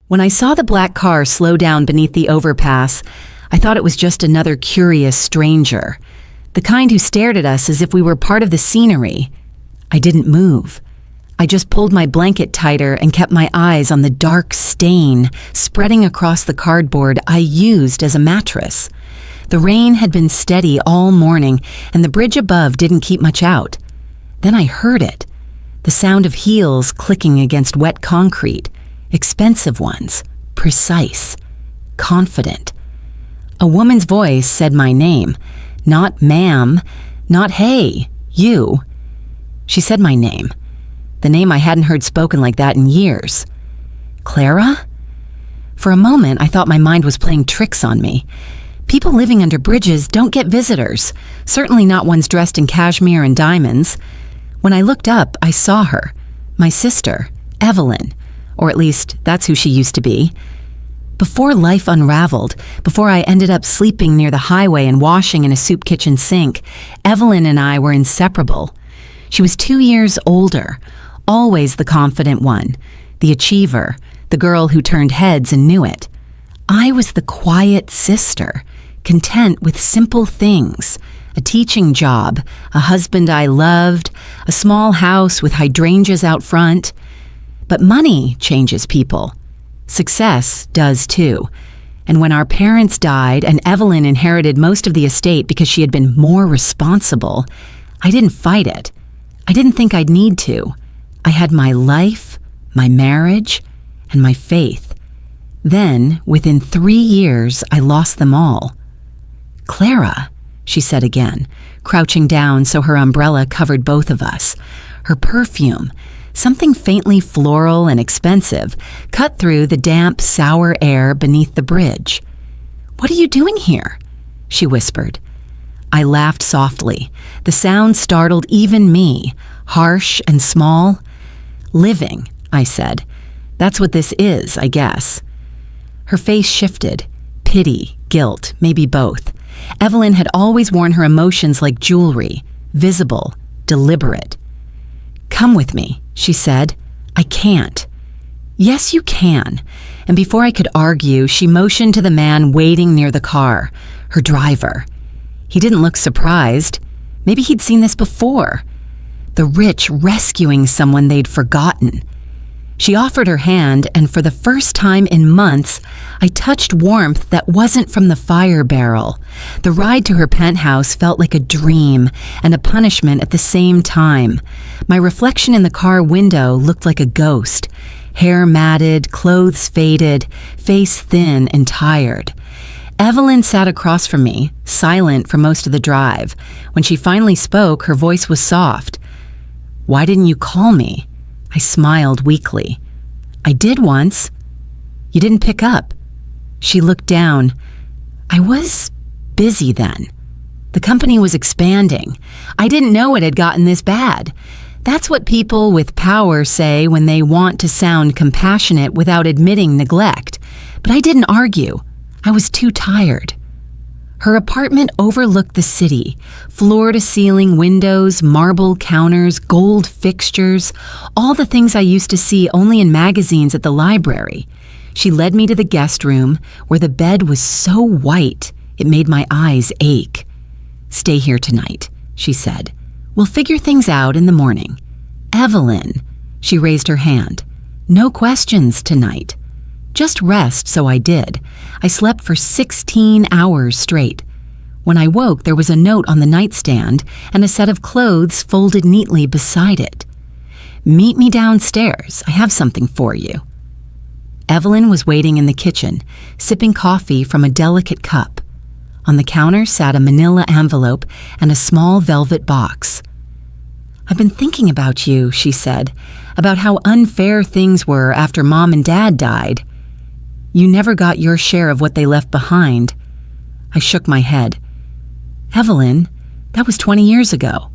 When I saw the black car slow down beneath the overpass, I thought it was just another curious stranger, the kind who stared at us as if we were part of the scenery. I didn't move. I just pulled my blanket tighter and kept my eyes on the dark stain spreading across the cardboard I used as a mattress. The rain had been steady all morning, and the bridge above didn't keep much out. Then I heard it, the sound of heels clicking against wet concrete. Expensive ones, precise, confident. A woman's voice said my name, not ma'am, not hey, you. She said my name, the name I hadn't heard spoken like that in years. Clara? For a moment, I thought my mind was playing tricks on me. People living under bridges don't get visitors, certainly not ones dressed in cashmere and diamonds. When I looked up, I saw her, my sister, Evelyn. Or at least, that's who she used to be. Before life unraveled, before I ended up sleeping near the highway and washing in a soup kitchen sink, Evelyn and I were inseparable. She was 2 years older, always the confident one, the achiever, the girl who turned heads and knew it. I was the quiet sister, content with simple things, a teaching job, a husband I loved, a small house with hydrangeas out front. But money changes people. Success does too. And when our parents died and Evelyn inherited most of the estate because she had been more responsible, I didn't fight it. I didn't think I'd need to. I had my life, my marriage, and my faith. Then, within 3 years, I lost them all. Clara, she said again, crouching down so her umbrella covered both of us. Her perfume, something faintly floral and expensive, cut through the damp, sour air beneath the bridge. "What are you doing here?" she whispered. I laughed softly. The sound startled even me, harsh and small. "Living," I said. "That's what this is, I guess." Her face shifted. Pity, guilt, maybe both. Evelyn had always worn her emotions like jewelry, visible, deliberate. "Come with me," she said. "I can't." "Yes, you can." And before I could argue, she motioned to the man waiting near the car, her driver. He didn't look surprised. Maybe he'd seen this before. The rich rescuing someone they'd forgotten. She offered her hand, and for the first time in months, I touched warmth that wasn't from the fire barrel. The ride to her penthouse felt like a dream and a punishment at the same time. My reflection in the car window looked like a ghost, hair matted, clothes faded, face thin and tired. Evelyn sat across from me, silent for most of the drive. When she finally spoke, her voice was soft. "Why didn't you call me?" I smiled weakly. "I did once." "You didn't pick up." She looked down. "I was busy then. The company was expanding. I didn't know it had gotten this bad." That's what people with power say when they want to sound compassionate without admitting neglect. But I didn't argue. I was too tired. Her apartment overlooked the city, floor-to-ceiling windows, marble counters, gold fixtures, all the things I used to see only in magazines at the library. She led me to the guest room, where the bed was so white it made my eyes ache. "Stay here tonight," she said. "We'll figure things out in the morning." "Evelyn," she raised her hand. "No questions tonight. Just rest," so I did. I slept for 16 hours straight. When I woke, there was a note on the nightstand and a set of clothes folded neatly beside it. "Meet me downstairs. I have something for you." Evelyn was waiting in the kitchen, sipping coffee from a delicate cup. On the counter sat a manila envelope and a small velvet box. "I've been thinking about you," she said, "about how unfair things were after Mom and Dad died. You never got your share of what they left behind." I shook my head. "Evelyn, that was 20 years ago."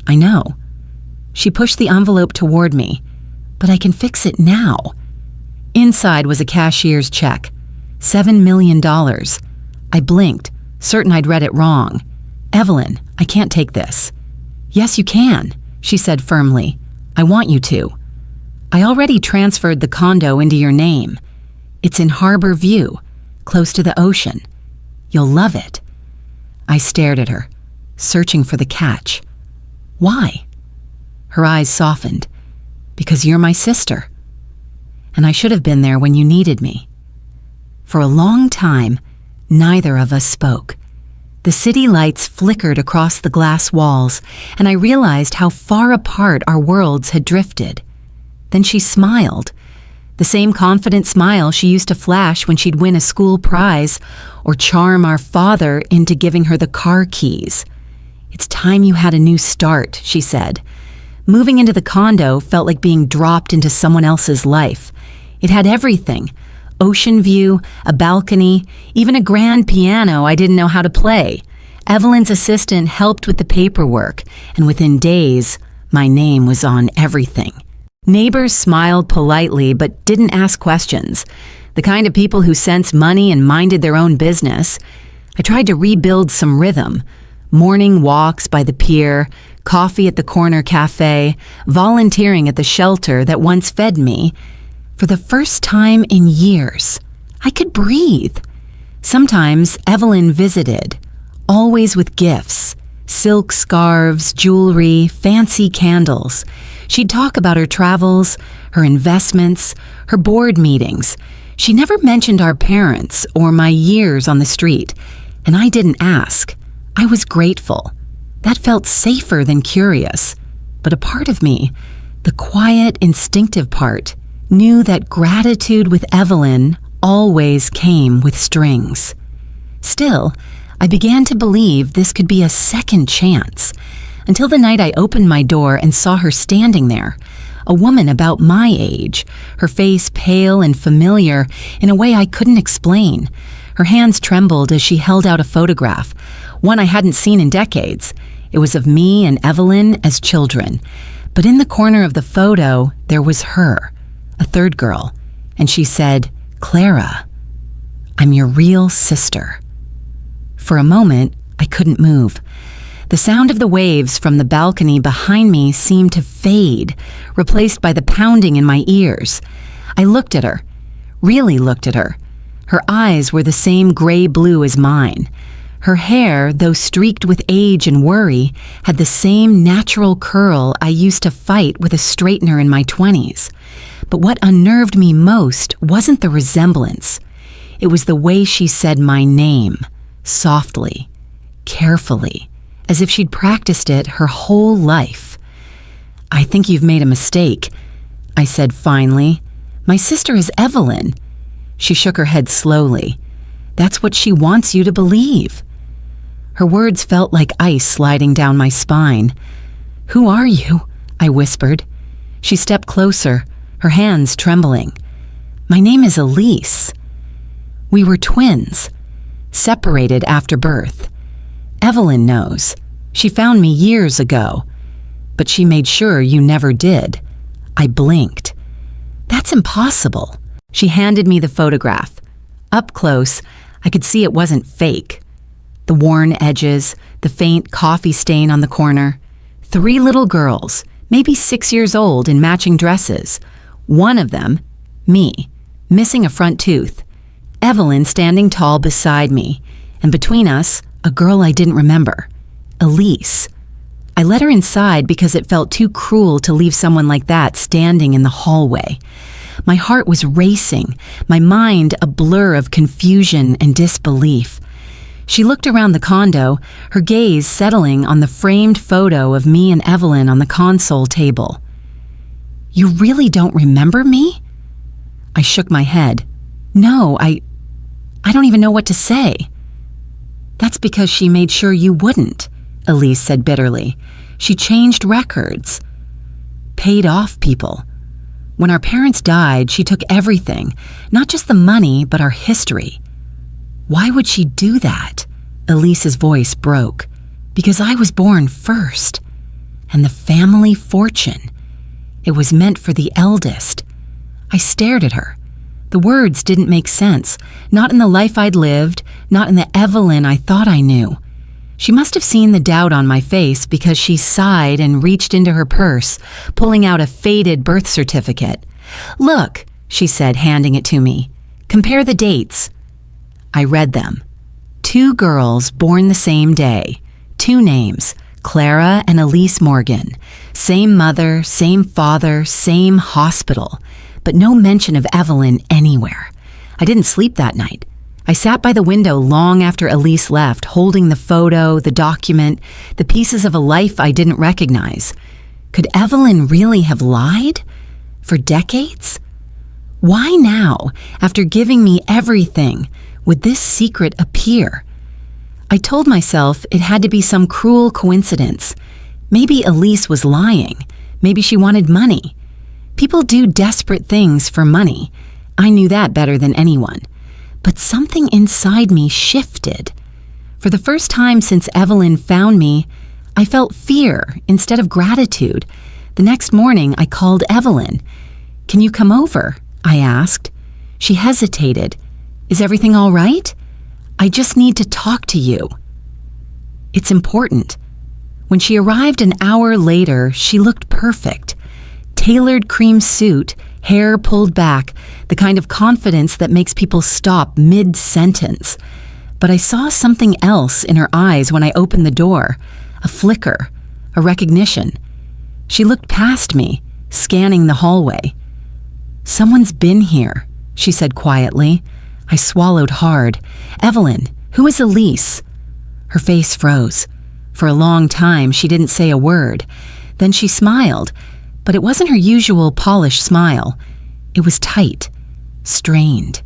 "I know." She pushed the envelope toward me. "But I can fix it now." Inside was a cashier's check. $7 million. I blinked, certain I'd read it wrong. "Evelyn, I can't take this." "Yes, you can," she said firmly. "I want you to. I already transferred the condo into your name." It's in Harbor View, close to the ocean. You'll love it." I stared at her, searching for the catch. "Why?" Her eyes softened. "Because you're my sister. And I should have been there when you needed me." For a long time, neither of us spoke. The city lights flickered across the glass walls, and I realized how far apart our worlds had drifted. Then she smiled, the same confident smile she used to flash when she'd win a school prize or charm our father into giving her the car keys. "It's time you had a new start," she said. Moving into the condo felt like being dropped into someone else's life. It had everything: ocean view, a balcony, even a grand piano I didn't know how to play. Evelyn's assistant helped with the paperwork, and within days, my name was on everything. Neighbors smiled politely but didn't ask questions, the kind of people who sensed money and minded their own business. I tried to rebuild some rhythm: morning walks by the pier, coffee at the corner cafe, volunteering at the shelter that once fed me. For the first time in years, I could breathe. Sometimes Evelyn visited, always with gifts: silk scarves, jewelry, fancy candles. She'd talk about her travels, her investments, her board meetings. She never mentioned our parents or my years on the street, and I didn't ask. I was grateful. That felt safer than curious. But a part of me, the quiet, instinctive part, knew that gratitude with Evelyn always came with strings. Still, I began to believe this could be a second chance, until the night I opened my door and saw her standing there, a woman about my age, her face pale and familiar in a way I couldn't explain. Her hands trembled as she held out a photograph, one I hadn't seen in decades. It was of me and Evelyn as children, but in the corner of the photo, there was her, a third girl, and she said, "Clara, I'm your real sister." For a moment, I couldn't move. The sound of the waves from the balcony behind me seemed to fade, replaced by the pounding in my ears. I looked at her, really looked at her. Her eyes were the same gray-blue as mine. Her hair, though streaked with age and worry, had the same natural curl I used to fight with a straightener in my 20s. But what unnerved me most wasn't the resemblance. It was the way she said my name, softly, carefully, as if she'd practiced it her whole life. "I think you've made a mistake," I said finally. "My sister is Evelyn." She shook her head slowly. "That's what she wants you to believe." Her words felt like ice sliding down my spine. "Who are you?" I whispered. She stepped closer, her hands trembling. "My name is Elise. We were twins, separated after birth. Evelyn knows. She found me years ago, but she made sure you never did." I blinked. "That's impossible." She handed me the photograph. Up close, I could see it wasn't fake. The worn edges, the faint coffee stain on the corner. 3 little girls, maybe 6 years old, in matching dresses. One of them, me, missing a front tooth. Evelyn standing tall beside me, and between us, a girl I didn't remember, Elise. I let her inside because it felt too cruel to leave someone like that standing in the hallway. My heart was racing, my mind a blur of confusion and disbelief. She looked around the condo, her gaze settling on the framed photo of me and Evelyn on the console table. "You really don't remember me?" I shook my head. "No, I don't even know what to say." "That's because she made sure you wouldn't," Elise said bitterly. "She changed records, paid off people. When our parents died, she took everything, not just the money, but our history." "Why would she do that?" Elise's voice broke. "Because I was born first. And the family fortune. It was meant for the eldest." I stared at her. The words didn't make sense, not in the life I'd lived, not in the Evelyn I thought I knew. She must have seen the doubt on my face because she sighed and reached into her purse, pulling out a faded birth certificate. "Look," she said, handing it to me. Compare the dates. I read them. 2 girls born the same day. 2 names, Clara and Elise Morgan. Same mother, same father, same hospital. But no mention of Evelyn anywhere. I didn't sleep that night. I sat by the window long after Elise left, holding the photo, the document, the pieces of a life I didn't recognize. Could Evelyn really have lied? For decades? Why now, after giving me everything, would this secret appear? I told myself it had to be some cruel coincidence. Maybe Elise was lying. Maybe she wanted money. People do desperate things for money. I knew that better than anyone. But something inside me shifted. For the first time since Evelyn found me, I felt fear instead of gratitude. The next morning, I called Evelyn. "Can you come over?" I asked. She hesitated. "Is everything all right? I just need to talk to you." It's important. When she arrived an hour later, she looked perfect. Tailored cream suit, hair pulled back, the kind of confidence that makes people stop mid-sentence. But I saw something else in her eyes when I opened the door, a flicker, a recognition. She looked past me, scanning the hallway. "Someone's been here," she said quietly. I swallowed hard. "Evelyn, who is Elise?" Her face froze. For a long time, she didn't say a word. Then she smiled, but it wasn't her usual polished smile. It was tight, strained.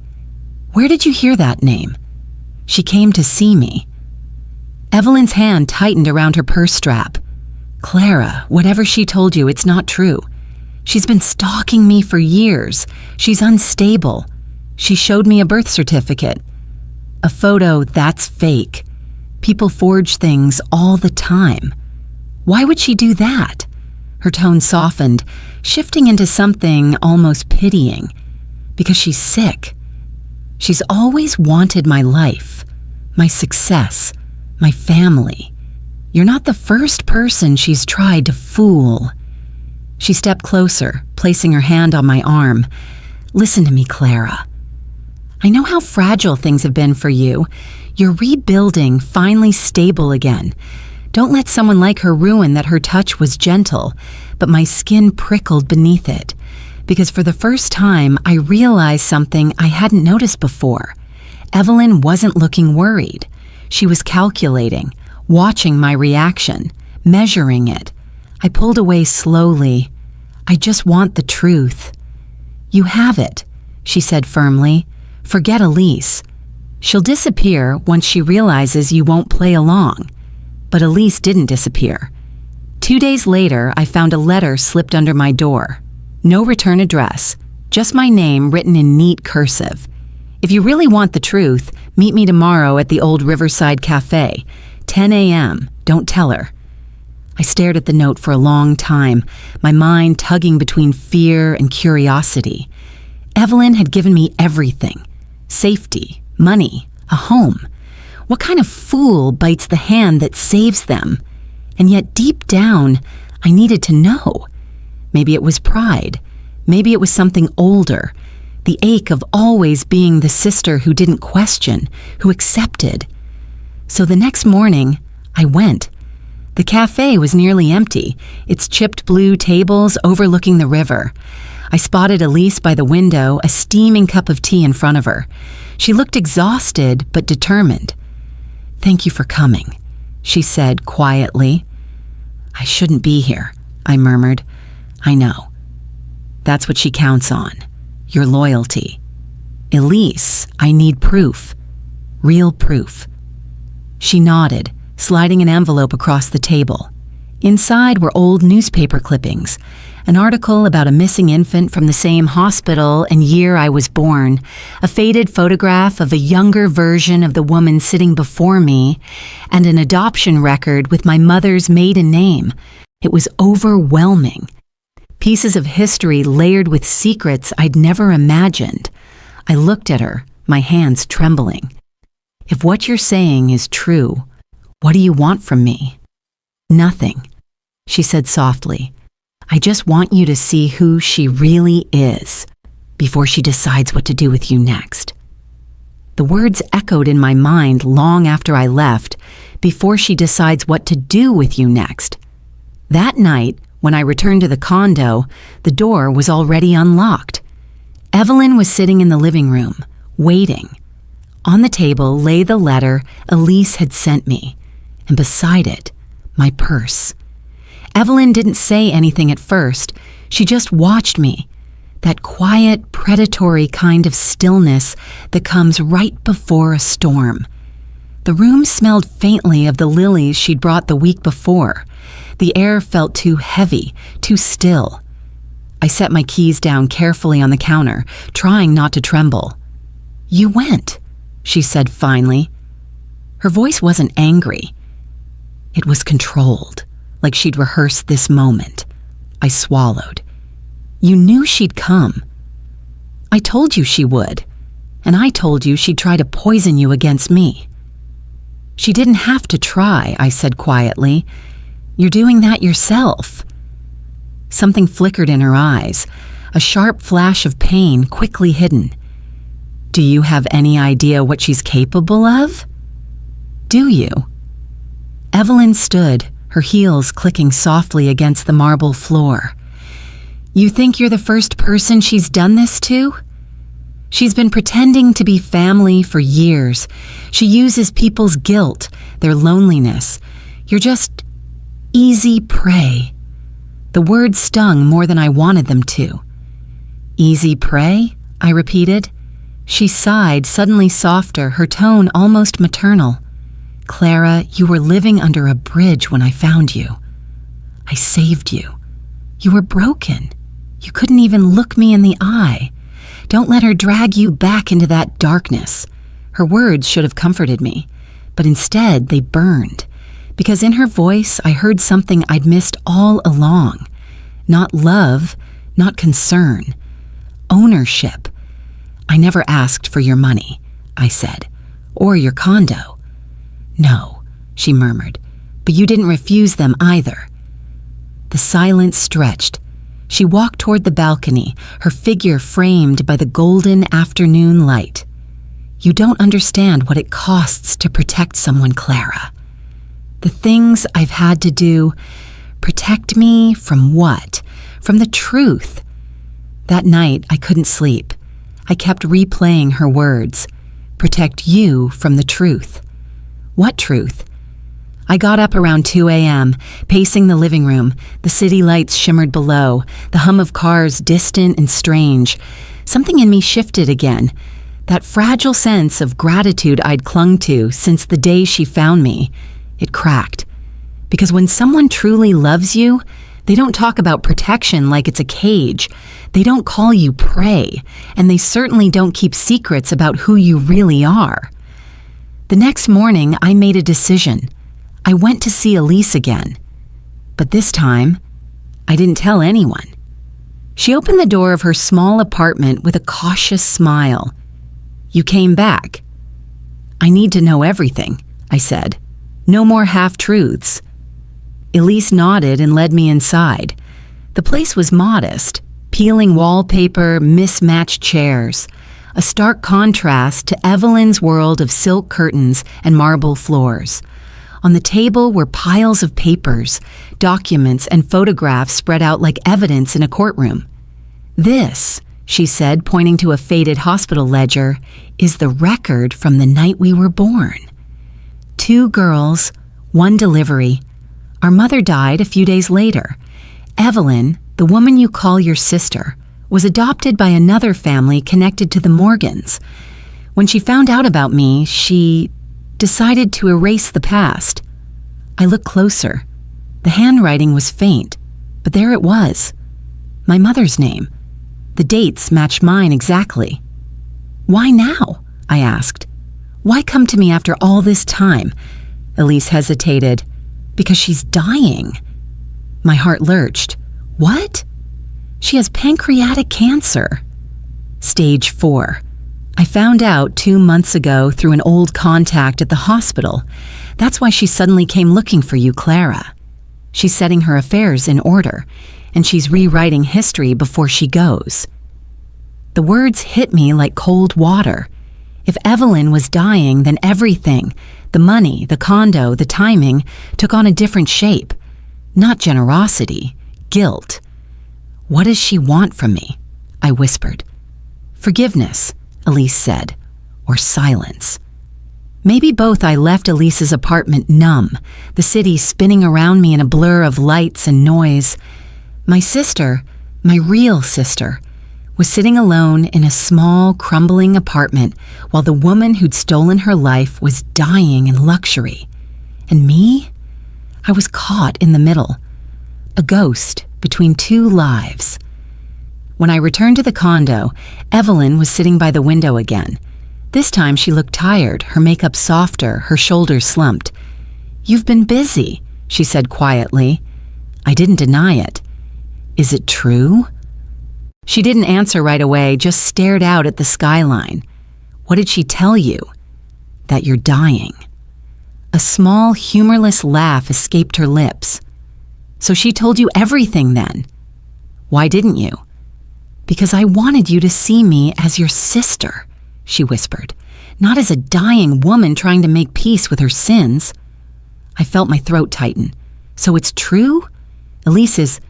"Where did you hear that name?" She came to see me. Evelyn's hand tightened around her purse strap. "Clara, whatever she told you, it's not true. She's been stalking me for years. She's unstable. She showed me a birth certificate. A photo that's fake. People forge things all the time. Why would she do that?" Her tone softened, shifting into something almost pitying. "Because she's sick. She's always wanted my life, my success, my family. You're not the first person she's tried to fool." She stepped closer, placing her hand on my arm. "Listen to me, Clara. I know how fragile things have been for you. You're rebuilding, finally stable again. Don't let someone like her ruin that her touch was gentle, but my skin prickled beneath it. Because for the first time, I realized something I hadn't noticed before. Evelyn wasn't looking worried. She was calculating, watching my reaction, measuring it. I pulled away slowly. "I just want the truth." "You have it," she said firmly. "Forget Elise. She'll disappear once she realizes you won't play along." But Elise didn't disappear. 2 days later, I found a letter slipped under my door. No return address, just my name written in neat cursive. "If you really want the truth, meet me tomorrow at the old Riverside Cafe, 10 a.m. Don't tell her." I stared at the note for a long time, my mind tugging between fear and curiosity. Evelyn had given me everything. Safety, money, a home. What kind of fool bites the hand that saves them? And yet deep down, I needed to know. Maybe it was pride. Maybe it was something older. The ache of always being the sister who didn't question, who accepted. So the next morning, I went. The cafe was nearly empty, its chipped blue tables overlooking the river. I spotted Elise by the window, a steaming cup of tea in front of her. She looked exhausted but determined. "Thank you for coming," she said quietly. "I shouldn't be here," I murmured. "I know." That's what she counts on. Your loyalty. "Elise, I need proof. Real proof." She nodded, sliding an envelope across the table. Inside were old newspaper clippings, an article about a missing infant from the same hospital and year I was born, a faded photograph of a younger version of the woman sitting before me, and an adoption record with my mother's maiden name. It was overwhelming. Pieces of history layered with secrets I'd never imagined. I looked at her, my hands trembling. "If what you're saying is true, what do you want from me?" "Nothing," she said softly. "I just want you to see who she really is before she decides what to do with you next." The words echoed in my mind long after I left, before she decides what to do with you next. That night, when I returned to the condo, the door was already unlocked. Evelyn was sitting in the living room, waiting. On the table lay the letter Elise had sent me, and beside it, my purse. Evelyn didn't say anything at first. She just watched me. That quiet, predatory kind of stillness that comes right before a storm. The room smelled faintly of the lilies she'd brought the week before. The air felt too heavy, too still. I set my keys down carefully on the counter, trying not to tremble. "You went," she said finally. Her voice wasn't angry. It was controlled, like she'd rehearsed this moment. I swallowed. "You knew she'd come." "I told you she would, and I told you she'd try to poison you against me." "She didn't have to try," I said quietly. "You're doing that yourself." Something flickered in her eyes, a sharp flash of pain quickly hidden. "Do you have any idea what she's capable of?" "Do you?" Evelyn stood, her heels clicking softly against the marble floor. "You think you're the first person she's done this to? She's been pretending to be family for years. She uses people's guilt, their loneliness. You're just easy prey." The words stung more than I wanted them to. "Easy prey?" I repeated. She sighed, suddenly softer, her tone almost maternal. "Clara, you were living under a bridge when I found you. I saved you. You were broken. You couldn't even look me in the eye. Don't let her drag you back into that darkness." Her words should have comforted me, but instead they burned, because in her voice I heard something I'd missed all along. Not love, not concern. Ownership. "I never asked for your money," I said, "or your condo." "No," she murmured, "but you didn't refuse them either." The silence stretched. She walked toward the balcony, her figure framed by the golden afternoon light. "You don't understand what it costs to protect someone, Clara. The things I've had to do, protect me from what? From the truth." That night, I couldn't sleep. I kept replaying her words. "Protect you from the truth." What truth? I got up around 2 a.m., pacing the living room. The city lights shimmered below, the hum of cars distant and strange. Something in me shifted again. That fragile sense of gratitude I'd clung to since the day she found me. It cracked. Because when someone truly loves you, they don't talk about protection like it's a cage. They don't call you prey, and they certainly don't keep secrets about who you really are. The next morning, I made a decision. I went to see Elise again. But this time, I didn't tell anyone. She opened the door of her small apartment with a cautious smile. "You came back." "I need to know everything," I said. "No more half-truths." Elise nodded and led me inside. The place was modest, peeling wallpaper, mismatched chairs, a stark contrast to Evelyn's world of silk curtains and marble floors. On the table were piles of papers, documents, and photographs spread out like evidence in a courtroom. "This," she said, pointing to a faded hospital ledger, "is the record from the night we were born. 2 girls, 1 delivery. Our mother died a few days later. Evelyn, the woman you call your sister, was adopted by another family connected to the Morgans. When she found out about me, she decided to erase the past." I looked closer. The handwriting was faint, but there it was. My mother's name. The dates matched mine exactly. "Why now?" I asked. "Why come to me after all this time?" Elise hesitated. "Because she's dying." My heart lurched. "What?" "She has pancreatic cancer." Stage 4. I found out 2 months ago through an old contact at the hospital. That's why she suddenly came looking for you, Clara. She's setting her affairs in order, and she's rewriting history before she goes. The words hit me like cold water. If Evelyn was dying, then everything, the money, the condo, the timing, took on a different shape. Not generosity, guilt. "What does she want from me?" I whispered. "Forgiveness," Elise said, or silence. Maybe both. I left Elise's apartment numb, the city spinning around me in a blur of lights and noise. My sister, my real sister, was sitting alone in a small, crumbling apartment while the woman who'd stolen her life was dying in luxury. And me? I was caught in the middle, a ghost between two lives. When I returned to the condo, Evelyn was sitting by the window again. This time she looked tired, her makeup softer, her shoulders slumped. "You've been busy," she said quietly. I didn't deny it. "Is it true?" She didn't answer right away, just stared out at the skyline. "What did she tell you?" "That you're dying." A small, humorless laugh escaped her lips. "So she told you everything then?" "Why didn't you?" "Because I wanted you to see me as your sister," she whispered, "not as a dying woman trying to make peace with her sins." I felt my throat tighten. "So it's true?" "Elise is—"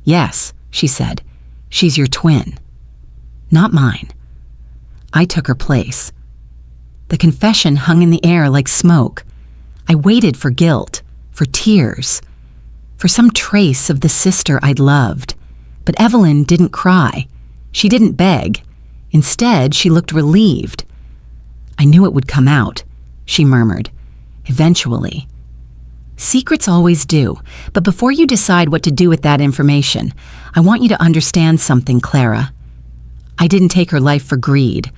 "Yes," she said. "She's your twin." "Not mine." I took her place. The confession hung in the air like smoke. I waited for guilt, for tears, for some trace of the sister I'd loved. But Evelyn didn't cry. She didn't beg. Instead, she looked relieved. "I knew it would come out," she murmured. "Eventually." Secrets always do, but before you decide what to do with that information, I want you to understand something, Clara. I didn't take her life for greed.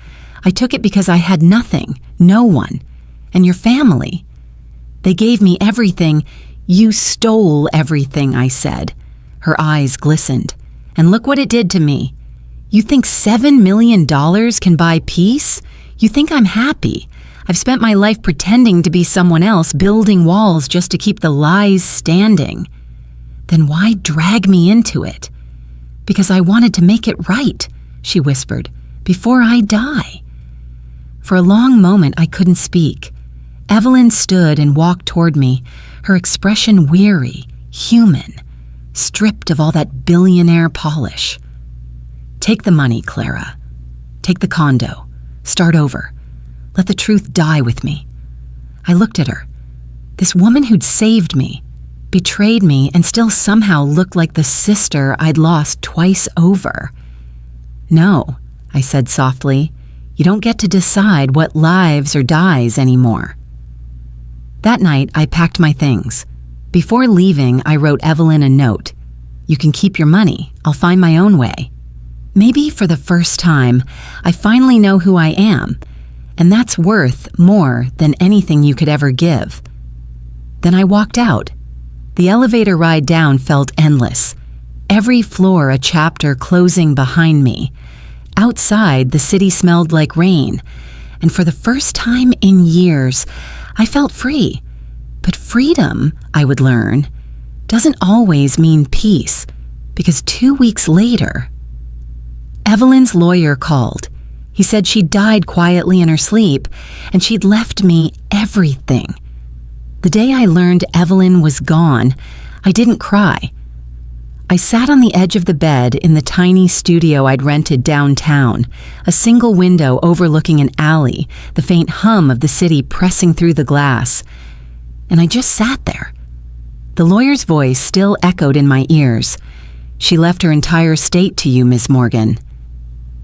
I took it because I had nothing, no one, and your family. They gave me everything. "You stole everything," I said. Her eyes glistened. "And look what it did to me. You think $7 million can buy peace? You think I'm happy? I've spent my life pretending to be someone else, building walls just to keep the lies standing. Then why drag me into it?" "Because I wanted to make it right," she whispered, "before I die." For a long moment, I couldn't speak. Evelyn stood and walked toward me, her expression weary, human, stripped of all that billionaire polish. "Take the money, Clara. Take the condo. Start over. Let the truth die with me." I looked at her. This woman who'd saved me, betrayed me, and still somehow looked like the sister I'd lost twice over. "No," I said softly. "You don't get to decide what lives or dies anymore." That night, I packed my things. Before leaving, I wrote Evelyn a note. "You can keep your money. I'll find my own way." Maybe for the first time, I finally know who I am, and that's worth more than anything you could ever give. Then I walked out. The elevator ride down felt endless. Every floor a chapter closing behind me. Outside, the city smelled like rain, and for the first time in years, I felt free. But freedom, I would learn, doesn't always mean peace, because 2 weeks later, Evelyn's lawyer called. He said she'd died quietly in her sleep, and she'd left me everything. The day I learned Evelyn was gone, I didn't cry. I sat on the edge of the bed in the tiny studio I'd rented downtown, a single window overlooking an alley, the faint hum of the city pressing through the glass. And I just sat there. The lawyer's voice still echoed in my ears. "She left her entire estate to you, Miss Morgan."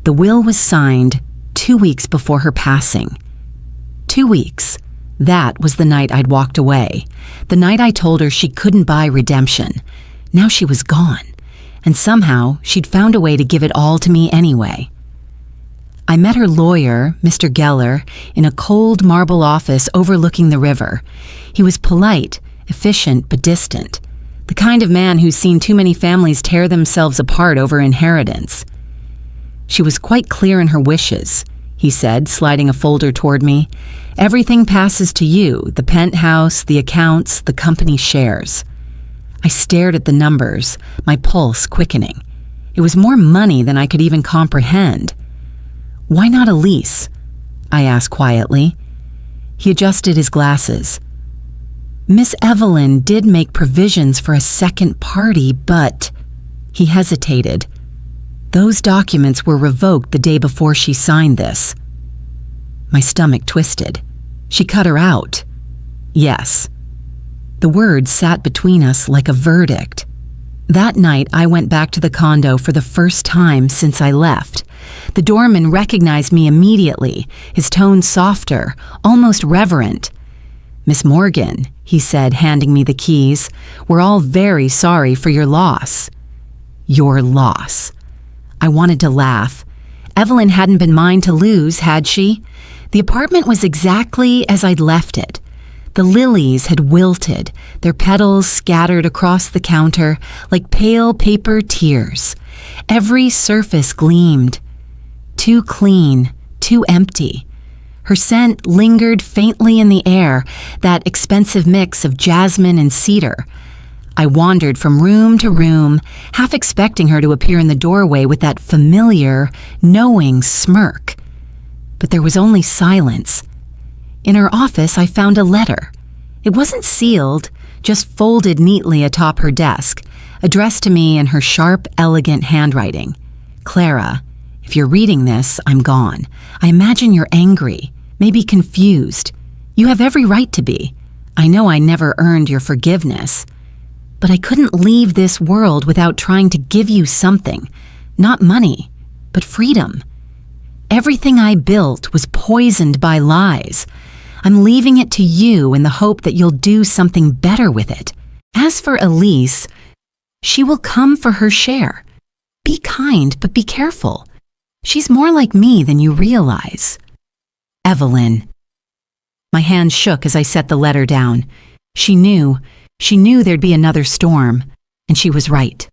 The will was signed 2 weeks before her passing. 2 weeks. That was the night I'd walked away. The night I told her she couldn't buy redemption. Now she was gone, and somehow she'd found a way to give it all to me anyway. I met her lawyer, Mr. Geller, in a cold marble office overlooking the river. He was polite, efficient, but distant. The kind of man who's seen too many families tear themselves apart over inheritance. "She was quite clear in her wishes," he said, sliding a folder toward me. "Everything passes to you, the penthouse, the accounts, the company shares." I stared at the numbers, my pulse quickening. It was more money than I could even comprehend. "Why not Elise?" I asked quietly. He adjusted his glasses. Miss Evelyn did make provisions for a second party, but... He hesitated. Those documents were revoked the day before she signed this. My stomach twisted. She cut her out. Yes. The words sat between us like a verdict. That night, I went back to the condo for the first time since I left. The doorman recognized me immediately, his tone softer, almost reverent. Miss Morgan, he said, handing me the keys, we're all very sorry for your loss. Your loss. I wanted to laugh. Evelyn hadn't been mine to lose, had she? The apartment was exactly as I'd left it. The lilies had wilted, their petals scattered across the counter like pale paper tears. Every surface gleamed. Too clean, too empty. Her scent lingered faintly in the air, that expensive mix of jasmine and cedar. I wandered from room to room, half expecting her to appear in the doorway with that familiar, knowing smirk. But there was only silence. In her office, I found a letter. It wasn't sealed, just folded neatly atop her desk, addressed to me in her sharp, elegant handwriting. Clara, if you're reading this, I'm gone. I imagine you're angry, maybe confused. You have every right to be. I know I never earned your forgiveness. But I couldn't leave this world without trying to give you something. Not money, but freedom. Everything I built was poisoned by lies. I'm leaving it to you in the hope that you'll do something better with it. As for Elise, she will come for her share. Be kind, but be careful. She's more like me than you realize. Evelyn. My hand shook as I set the letter down. She knew there'd be another storm, and she was right.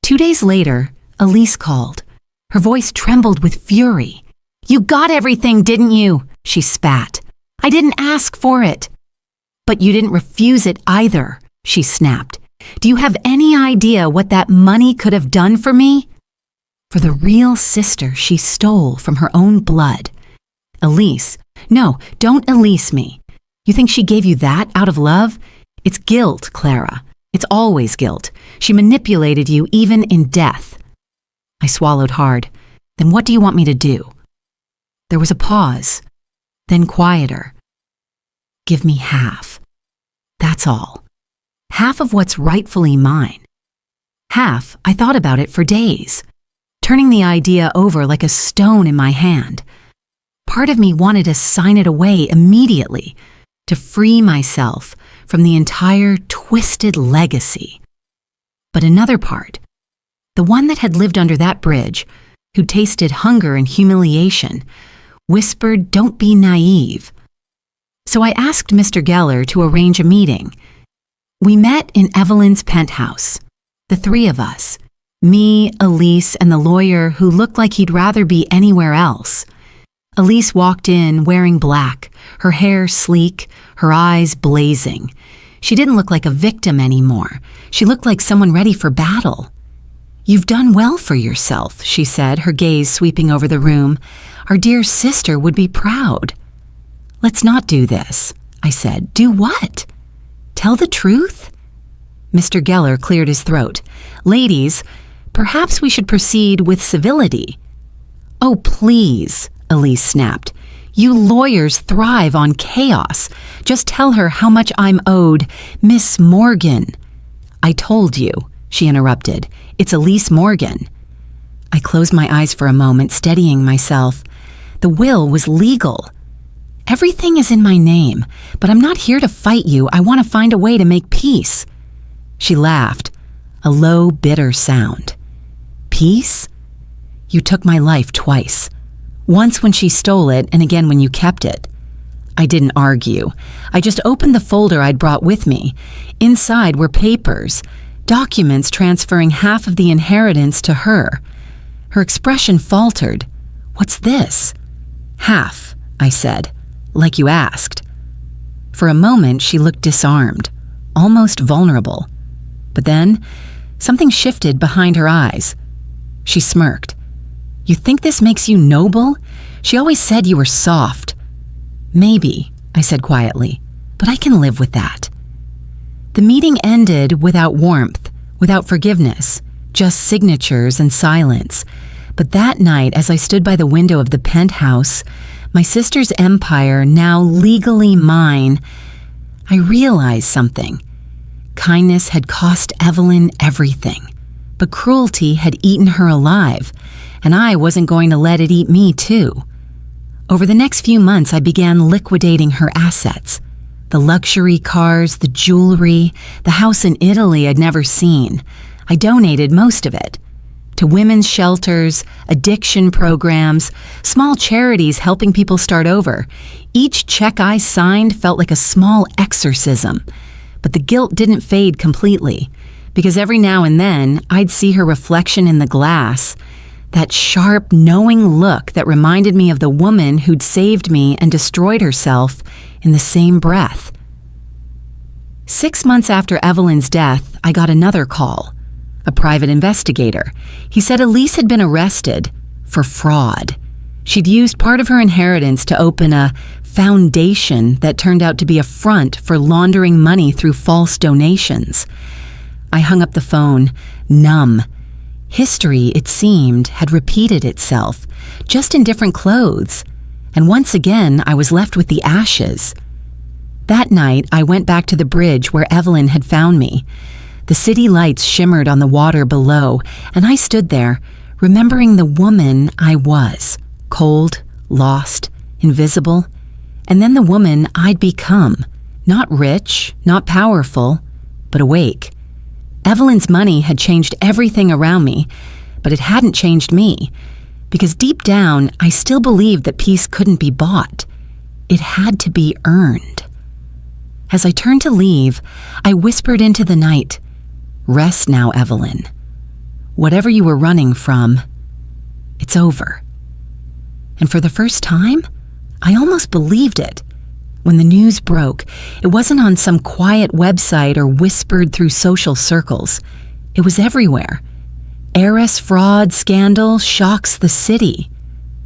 2 days later, Elise called. Her voice trembled with fury. You got everything, didn't you? She spat. I didn't ask for it. But you didn't refuse it either, she snapped. Do you have any idea what that money could have done for me? For the real sister she stole from her own blood. Elise, no, don't Elise me. You think she gave you that out of love? It's guilt, Clara. It's always guilt. She manipulated you even in death. I swallowed hard. Then what do you want me to do? There was a pause, then quieter. Give me half. That's all. Half of what's rightfully mine. Half, I thought about it for days, turning the idea over like a stone in my hand. Part of me wanted to sign it away immediately, to free myself from the entire twisted legacy. But another part, the one that had lived under that bridge, who tasted hunger and humiliation, whispered, don't be naive. So I asked Mr. Geller to arrange a meeting. We met in Evelyn's penthouse, the three of us, me, Elise, and the lawyer who looked like he'd rather be anywhere else. Elise walked in wearing black, her hair sleek, her eyes blazing. She didn't look like a victim anymore. She looked like someone ready for battle. You've done well for yourself, she said, her gaze sweeping over the room. Our dear sister would be proud. Let's not do this, I said. Do what? Tell the truth? Mr. Geller cleared his throat. Ladies, perhaps we should proceed with civility. Oh, please, Elise snapped. You lawyers thrive on chaos. Just tell her how much I'm owed. Miss Morgan. I told you, she interrupted. It's Elise Morgan. I closed my eyes for a moment, steadying myself. The will was legal. Everything is in my name, but I'm not here to fight you. I want to find a way to make peace. She laughed, a low, bitter sound. Peace? You took my life twice. Once when she stole it, and again when you kept it. I didn't argue. I just opened the folder I'd brought with me. Inside were papers, documents transferring half of the inheritance to her. Her expression faltered. What's this? Half, I said, like you asked. For a moment, she looked disarmed, almost vulnerable. But then, something shifted behind her eyes. She smirked. You think this makes you noble? She always said you were soft." "Maybe," I said quietly, "but I can live with that." The meeting ended without warmth, without forgiveness, just signatures and silence. But that night, as I stood by the window of the penthouse, my sister's empire now legally mine, I realized something. Kindness had cost Evelyn everything, but cruelty had eaten her alive, and I wasn't going to let it eat me too. Over the next few months, I began liquidating her assets. The luxury cars, the jewelry, the house in Italy I'd never seen. I donated most of it to women's shelters, addiction programs, small charities helping people start over. Each check I signed felt like a small exorcism, but the guilt didn't fade completely, because every now and then I'd see her reflection in the glass, that sharp, knowing look that reminded me of the woman who'd saved me and destroyed herself in the same breath. 6 months after Evelyn's death, I got another call. A private investigator. He said Elise had been arrested for fraud. She'd used part of her inheritance to open a foundation that turned out to be a front for laundering money through false donations. I hung up the phone, numb. History, it seemed, had repeated itself, just in different clothes. And once again, I was left with the ashes. That night, I went back to the bridge where Evelyn had found me. The city lights shimmered on the water below, and I stood there, remembering the woman I was, cold, lost, invisible, and then the woman I'd become, not rich, not powerful, but awake. Evelyn's money had changed everything around me, but it hadn't changed me, because deep down, I still believed that peace couldn't be bought. It had to be earned. As I turned to leave, I whispered into the night, "Rest now, Evelyn. Whatever you were running from, it's over." And for the first time, I almost believed it. When the news broke, it wasn't on some quiet website or whispered through social circles. It was everywhere. Heiress fraud scandal shocks the city.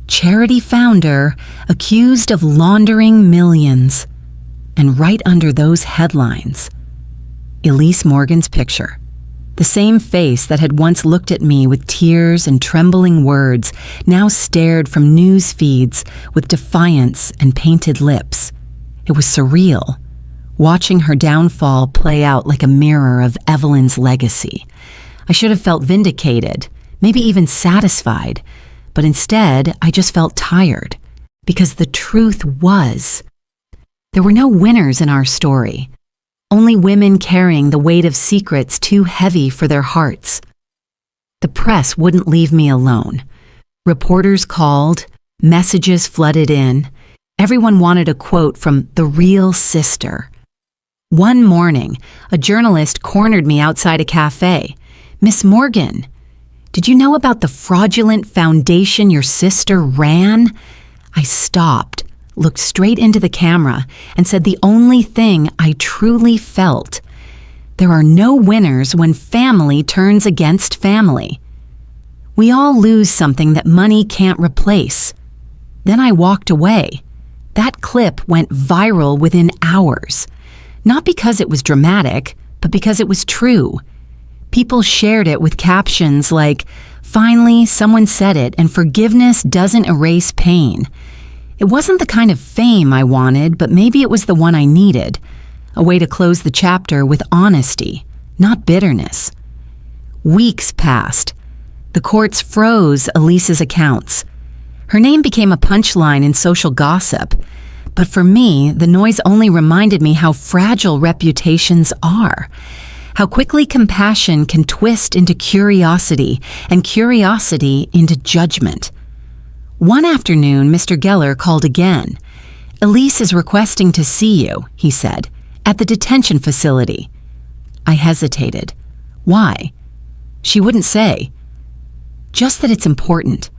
Charity founder accused of laundering millions. And right under those headlines, Elise Morgan's picture. The same face that had once looked at me with tears and trembling words now stared from news feeds with defiance and painted lips. It was surreal, watching her downfall play out like a mirror of Evelyn's legacy. I should have felt vindicated, maybe even satisfied, but instead I just felt tired, because the truth was, there were no winners in our story. Only women carrying the weight of secrets too heavy for their hearts. The press wouldn't leave me alone. Reporters called, messages flooded in. Everyone wanted a quote from the real sister. One morning, a journalist cornered me outside a cafe. "Miss Morgan, did you know about the fraudulent foundation your sister ran?" I stopped, looked straight into the camera, and said the only thing I truly felt. There are no winners when family turns against family. We all lose something that money can't replace. Then I walked away. That clip went viral within hours. Not because it was dramatic, but because it was true. People shared it with captions like, "Finally, someone said it, and forgiveness doesn't erase pain." It wasn't the kind of fame I wanted, but maybe it was the one I needed. A way to close the chapter with honesty, not bitterness. Weeks passed. The courts froze Elise's accounts. Her name became a punchline in social gossip. But for me, the noise only reminded me how fragile reputations are. How quickly compassion can twist into curiosity, and curiosity into judgment. One afternoon, Mr. Geller called again. "Elise is requesting to see you," he said, "at the detention facility." I hesitated. Why? She wouldn't say. Just that it's important.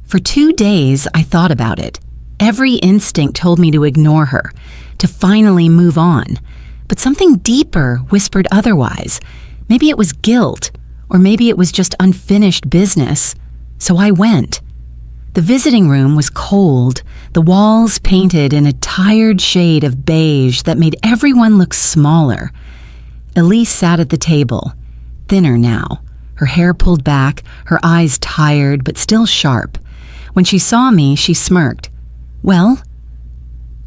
For 2 days, I thought about it. Every instinct told me to ignore her, to finally move on. But something deeper whispered otherwise. Maybe it was guilt, or maybe it was just unfinished business. So I went. The visiting room was cold, the walls painted in a tired shade of beige that made everyone look smaller. Elise sat at the table, thinner now, her hair pulled back, her eyes tired but still sharp. When she saw me, she smirked. "Well?"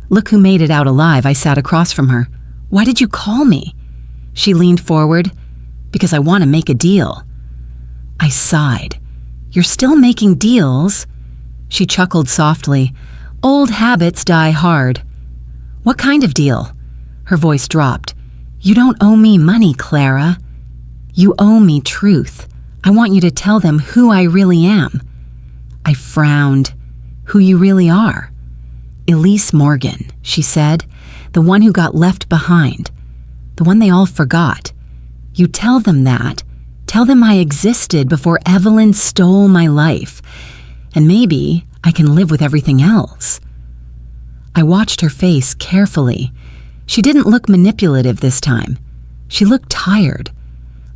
"Look who made it out alive." I sat across from her. "Why did you call me?" She leaned forward. "Because I want to make a deal." I sighed. "You're still making deals?" She chuckled softly. "Old habits die hard." "What kind of deal?" Her voice dropped. "You don't owe me money, Clara. You owe me truth. I want you to tell them who I really am." I frowned. "Who you really are?" "Elise Morgan," she said. "The one who got left behind. The one they all forgot. You tell them that. Tell them I existed before Evelyn stole my life. And maybe I can live with everything else." I watched her face carefully. She didn't look manipulative this time. She looked tired,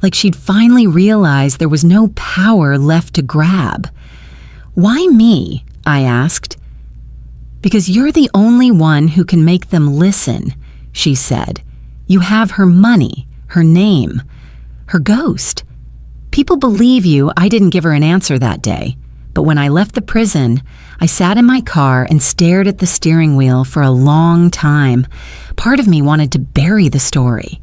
like she'd finally realized there was no power left to grab. "Why me?" I asked. "Because you're the only one who can make them listen," she said. "You have her money, her name, her ghost. People believe you. I didn't give her an answer that day. But when I left the prison, I sat in my car and stared at the steering wheel for a long time. Part of me wanted to bury the story,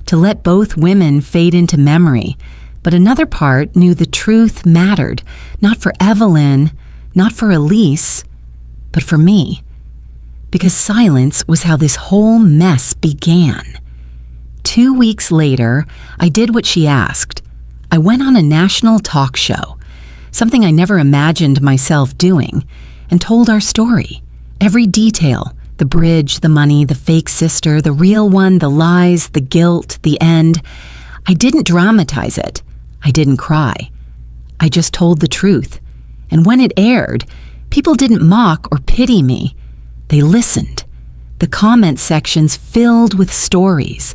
to let both women fade into memory. But another part knew the truth mattered, not for Evelyn, not for Elise, but for me. Because silence was how this whole mess began. 2 weeks later, I did what she asked. I went on a national talk show, something I never imagined myself doing, and told our story. Every detail, the bridge, the money, the fake sister, the real one, the lies, the guilt, the end. I didn't dramatize it. I didn't cry. I just told the truth. And when it aired, people didn't mock or pity me. They listened. The comment sections filled with stories.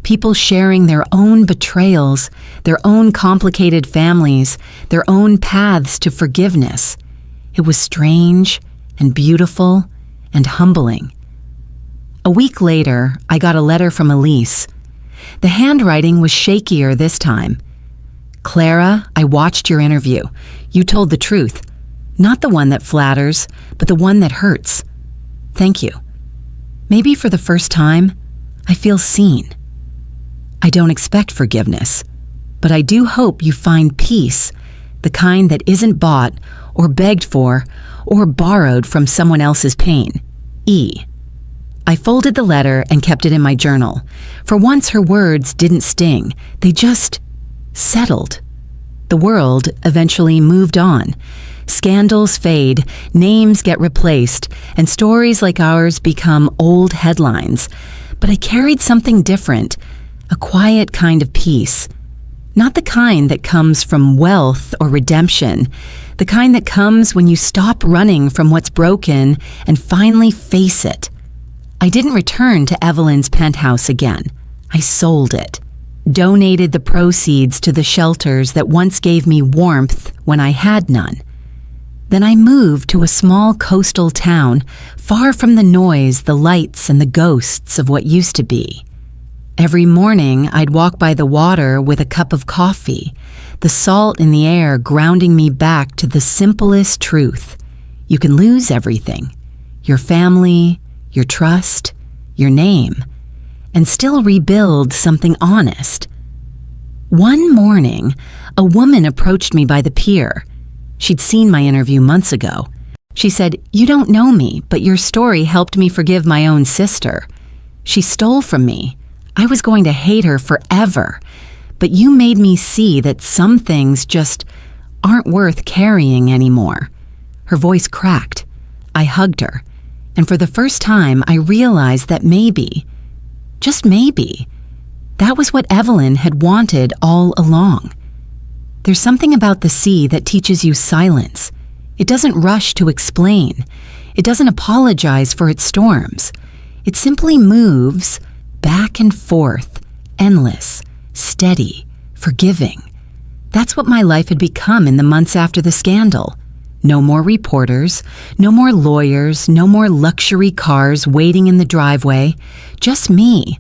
People sharing their own betrayals, their own complicated families, their own paths to forgiveness. It was strange and beautiful and humbling. A week later, I got a letter from Elise. The handwriting was shakier this time. "Clara, I watched your interview. You told the truth. Not the one that flatters, but the one that hurts. Thank you. Maybe for the first time, I feel seen. I don't expect forgiveness, but I do hope you find peace, the kind that isn't bought or begged for or borrowed from someone else's pain. E." I folded the letter and kept it in my journal. For once, her words didn't sting. They just settled. The world eventually moved on. Scandals fade, names get replaced, and stories like ours become old headlines. But I carried something different, a quiet kind of peace. Not the kind that comes from wealth or redemption, the kind that comes when you stop running from what's broken and finally face it. I didn't return to Evelyn's penthouse again. I sold it, donated the proceeds to the shelters that once gave me warmth when I had none. Then I moved to a small coastal town, far from the noise, the lights, and the ghosts of what used to be. Every morning, I'd walk by the water with a cup of coffee, the salt in the air grounding me back to the simplest truth. You can lose everything, your family, your trust, your name, and still rebuild something honest. One morning, a woman approached me by the pier. She'd seen my interview months ago. She said, "You don't know me, but your story helped me forgive my own sister. She stole from me. I was going to hate her forever, but you made me see that some things just aren't worth carrying anymore." Her voice cracked. I hugged her, and for the first time I realized that maybe, just maybe, that was what Evelyn had wanted all along. There's something about the sea that teaches you silence. It doesn't rush to explain. It doesn't apologize for its storms. It simply moves back and forth, endless, steady, forgiving. That's what my life had become in the months after the scandal. No more reporters, no more lawyers, no more luxury cars waiting in the driveway. Just me.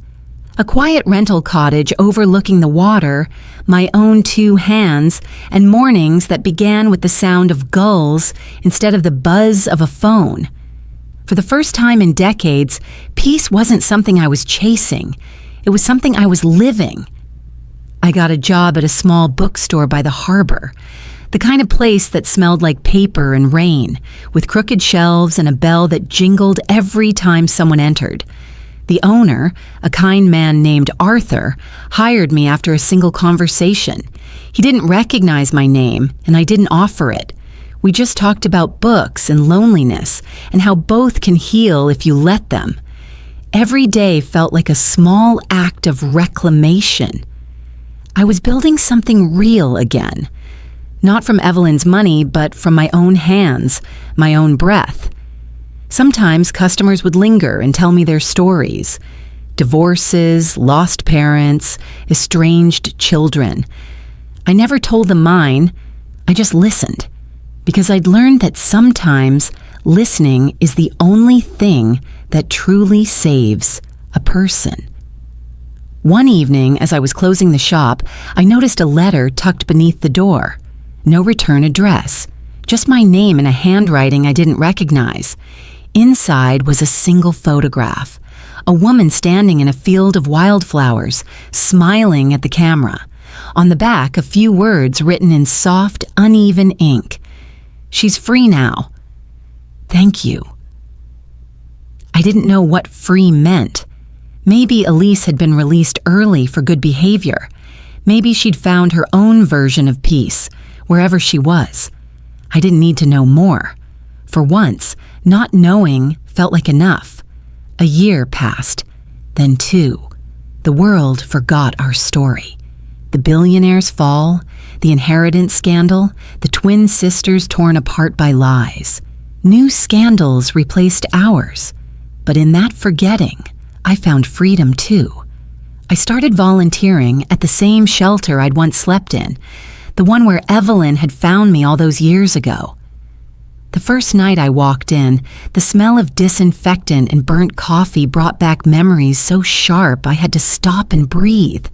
A quiet rental cottage overlooking the water, my own 2 hands, and mornings that began with the sound of gulls instead of the buzz of a phone. For the first time in decades, peace wasn't something I was chasing. It was something I was living. I got a job at a small bookstore by the harbor, the kind of place that smelled like paper and rain, with crooked shelves and a bell that jingled every time someone entered. The owner, a kind man named Arthur, hired me after a single conversation. He didn't recognize my name, and I didn't offer it. We just talked about books and loneliness, and how both can heal if you let them. Every day felt like a small act of reclamation. I was building something real again. Not from Evelyn's money, but from my own hands, my own breath. Sometimes customers would linger and tell me their stories. Divorces, lost parents, estranged children. I never told them mine. I just listened, because I'd learned that sometimes listening is the only thing that truly saves a person. One evening, as I was closing the shop, I noticed a letter tucked beneath the door. No return address, just my name in a handwriting I didn't recognize. Inside was a single photograph, a woman standing in a field of wildflowers, smiling at the camera. On the back, a few words written in soft, uneven ink. She's free now. Thank you. I didn't know what free meant. Maybe Elise had been released early for good behavior. Maybe she'd found her own version of peace, wherever she was. I didn't need to know more. For once, not knowing felt like enough. A year passed, then 2. The world forgot our story. The billionaire's fall, the inheritance scandal, the twin sisters torn apart by lies. New scandals replaced ours. But in that forgetting, I found freedom too. I started volunteering at the same shelter I'd once slept in, the one where Evelyn had found me all those years ago. The first night I walked in, the smell of disinfectant and burnt coffee brought back memories so sharp I had to stop and breathe.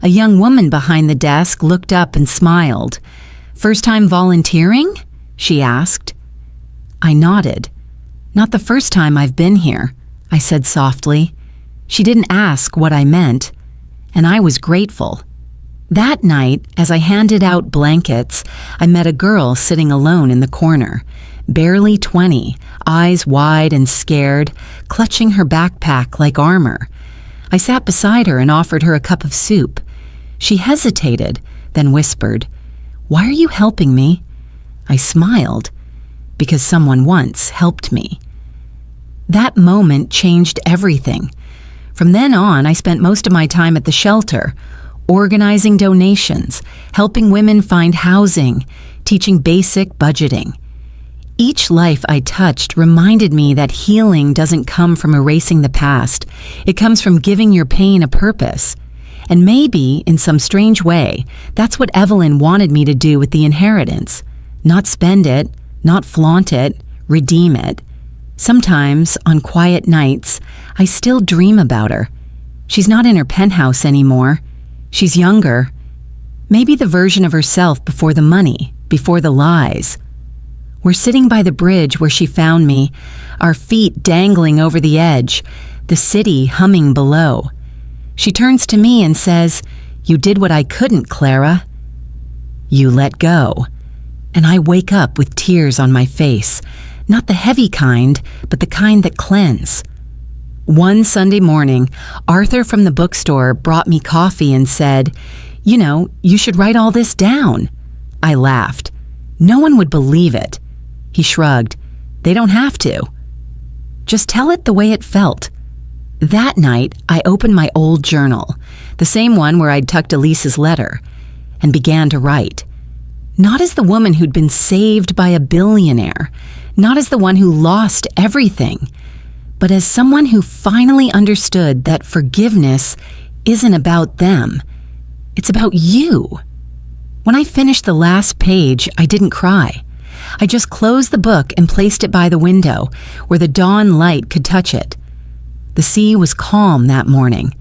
A young woman behind the desk looked up and smiled. "First time volunteering?" she asked. I nodded. "Not the first time I've been here," I said softly. She didn't ask what I meant, and I was grateful. That night, as I handed out blankets, I met a girl sitting alone in the corner, barely 20, eyes wide and scared, clutching her backpack like armor. I sat beside her and offered her a cup of soup. She hesitated, then whispered, "Why are you helping me?" I smiled, because someone once helped me. That moment changed everything. From then on, I spent most of my time at the shelter, organizing donations, helping women find housing, teaching basic budgeting. Each life I touched reminded me that healing doesn't come from erasing the past. It comes from giving your pain a purpose. And maybe, in some strange way, that's what Evelyn wanted me to do with the inheritance. Not spend it, not flaunt it, redeem it. Sometimes, on quiet nights, I still dream about her. She's not in her penthouse anymore. She's younger. Maybe the version of herself before the money, before the lies. We're sitting by the bridge where she found me, our feet dangling over the edge, the city humming below. She turns to me and says, "You did what I couldn't, Clara." You let go. And I wake up with tears on my face, not the heavy kind, but the kind that cleanse. One Sunday morning, Arthur from the bookstore brought me coffee and said, "You know, you should write all this down." I laughed. No one would believe it. He shrugged. "They don't have to. Just tell it the way it felt." That night, I opened my old journal, the same one where I'd tucked Elise's letter, and began to write. Not as the woman who'd been saved by a billionaire, not as the one who lost everything, but as someone who finally understood that forgiveness isn't about them. It's about you. When I finished the last page, I didn't cry. I just closed the book and placed it by the window, where the dawn light could touch it. The sea was calm that morning,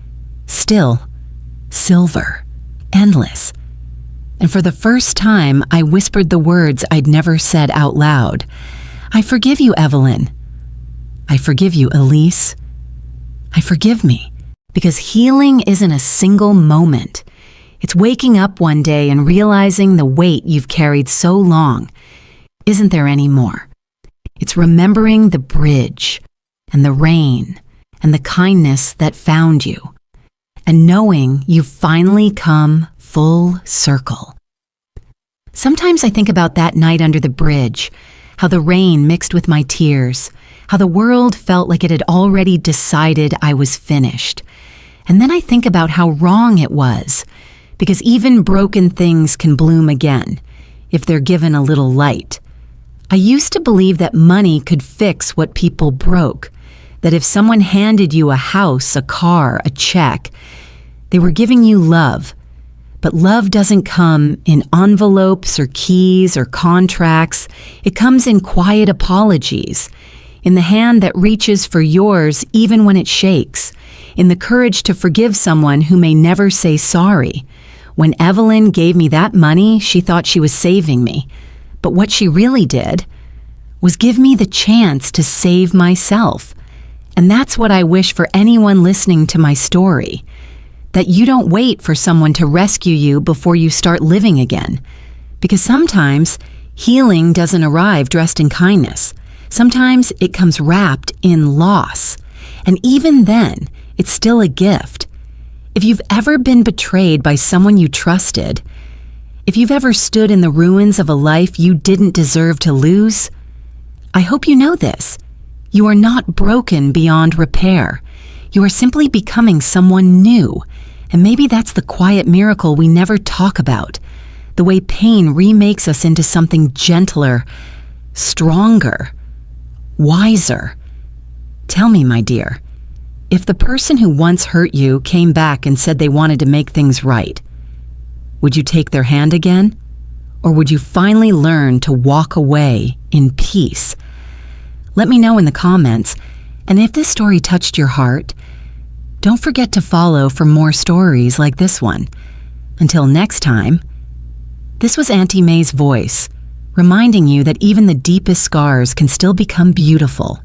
still, silver, endless. And for the first time, I whispered the words I'd never said out loud. I forgive you, Evelyn. I forgive you, Elise. I forgive me, because healing isn't a single moment. It's waking up one day and realizing the weight you've carried so long isn't there anymore. It's remembering the bridge and the rain and the kindness that found you, and knowing you've finally come full circle. Sometimes I think about that night under the bridge, how the rain mixed with my tears, how the world felt like it had already decided I was finished. And then I think about how wrong it was, because even broken things can bloom again if they're given a little light. I used to believe that money could fix what people broke, that if someone handed you a house, a car, a check, they were giving you love. But love doesn't come in envelopes or keys or contracts. It comes in quiet apologies, in the hand that reaches for yours even when it shakes, in the courage to forgive someone who may never say sorry. When Evelyn gave me that money, she thought she was saving me. But what she really did was give me the chance to save myself. And that's what I wish for anyone listening to my story. That you don't wait for someone to rescue you before you start living again. Because sometimes healing doesn't arrive dressed in kindness. Sometimes it comes wrapped in loss. And even then, it's still a gift. If you've ever been betrayed by someone you trusted, if you've ever stood in the ruins of a life you didn't deserve to lose, I hope you know this. You are not broken beyond repair. You are simply becoming someone new. And maybe that's the quiet miracle we never talk about. The way pain remakes us into something gentler, stronger, wiser. Tell me, my dear, if the person who once hurt you came back and said they wanted to make things right, would you take their hand again? Or would you finally learn to walk away in peace? Let me know in the comments. And if this story touched your heart, don't forget to follow for more stories like this one. Until next time, this was Auntie May's voice, reminding you that even the deepest scars can still become beautiful